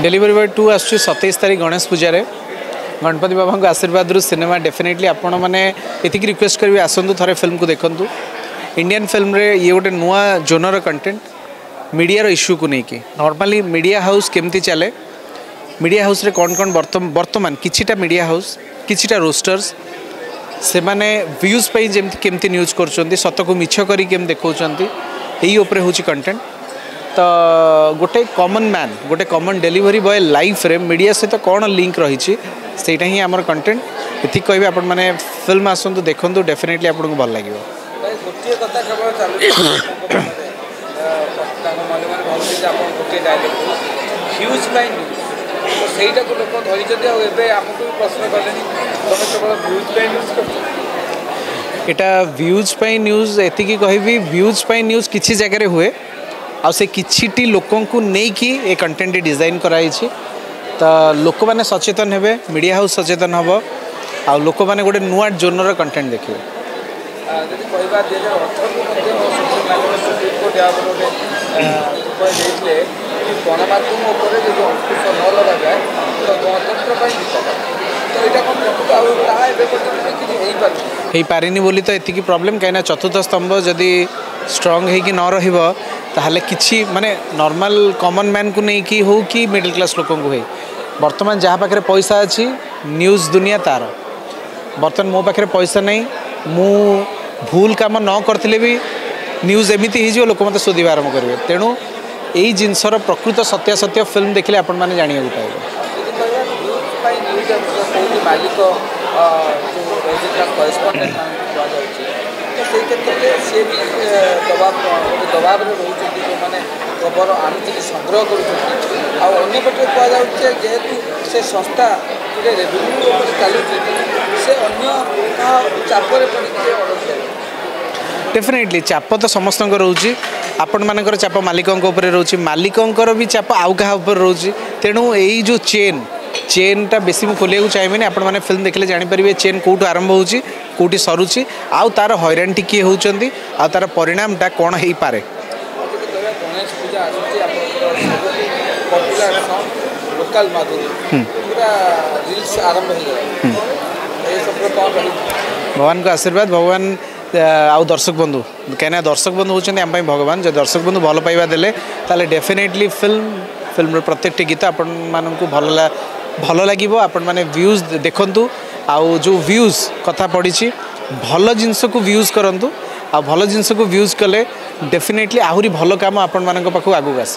Delivery boy 2 आसुची 27 तारीख गणेश पूजा रे गणपति बाबा को आशीर्वाद रु सिनेमा डेफिनेटली आपण मैंने ये रिक्वेस्ट करी आसतु थे फिल्म को देखु इंडियन फिल्म रे ये गोटे नुआ जोनर कंटेंट मीडिया रो इश्यू को लेकिन नॉर्मली मीडिया हाउस केमती चले मीडिया हाउस रे कौन कौन बर्तमान किछिटा मीडिया हाउस किछिटा रोस्टर्स से माने व्यूज पे जेमती केमती न्यूज कर सत को मिछ करी केम देखौचंती एही ऊपर होची कंटेंट तो गोटे कॉमन मैन गोटे कॉमन डेलीवरी बॉय लाइफ रे मीडिया सहित कौन लिंक रही सेटा ही आमर कंटेंट ये कहबे आपण माने फिल्म आसतु देखु डेफिनेटली आपको भल लगे एटा व्यूज पे न्यूज एति कहबी व्यूज पे न्यूज किसी जगह हुए आ से किछिटी लोकों को नहीं कि ए कंटेंट डिजाइन कराई तो लोक मैंने सचेतन हेबे मीडिया हाउस सचेतन हम आ लोक मैंने गोटे नुआ जोनर कंटेंट देखिए हो पारिनी बोली तो एति प्रॉब्लम कहीं चतुर्थ स्तंभ जदि स्ट्रंग है कि न रहिबो ताहले किछि माने नॉर्मल कॉमन मैन को नहीं कि हो कि मिडिल क्लास लोक को हो बर्तमान जहाँ पाखे पैसा अच्छी न्यूज दुनिया तार बर्तमान मो पाखे पैसा नहीं मु भूल काम न करथिले भी न्यूज एमती हो लोक मत शोधा आरंभ करेंगे तेणु यही जिनसर प्रकृत सत्यासत्य फिल्म देखले आपण मैंने जाना पाइबे खबर आनी संग्रह करपटे कहुचु से संस्था रेवेन्यू चलुची से चापर डेफिनेटली चाप तो समस्त रोचे आपण मानकर चाप मालिकों रोचे मालिकों भी चाप आउ क्या रोचे तेणु यही जो चेनटा बेसी मुझे खोलिया चाहिए आपण मैंने फिल्म देखले जानीपर चेन कौटू आरंभ होची कौटी सरुची आउ तार हैरान टिके होचंदी आ तार परिणामटा कौन हो पारे भगवान को आशीर्वाद भगवान आउ दर्शक बंधु कहीं दर्शक बंधु होती आम भगवान जो दर्शक बंधु भल पाइबा देले ताले डेफिनेटली फिल्म प्रत्येक गीत आपण मानू भल लगे आपण मैंने व्यूज देखु आउ जो व्यूज कथा पड़ी भल जिनस को व्यूज करूँ आ भल जिनस को व्यूज कले डेफिनेटली आहरी भल काम आपण मान पाखु आगू आस।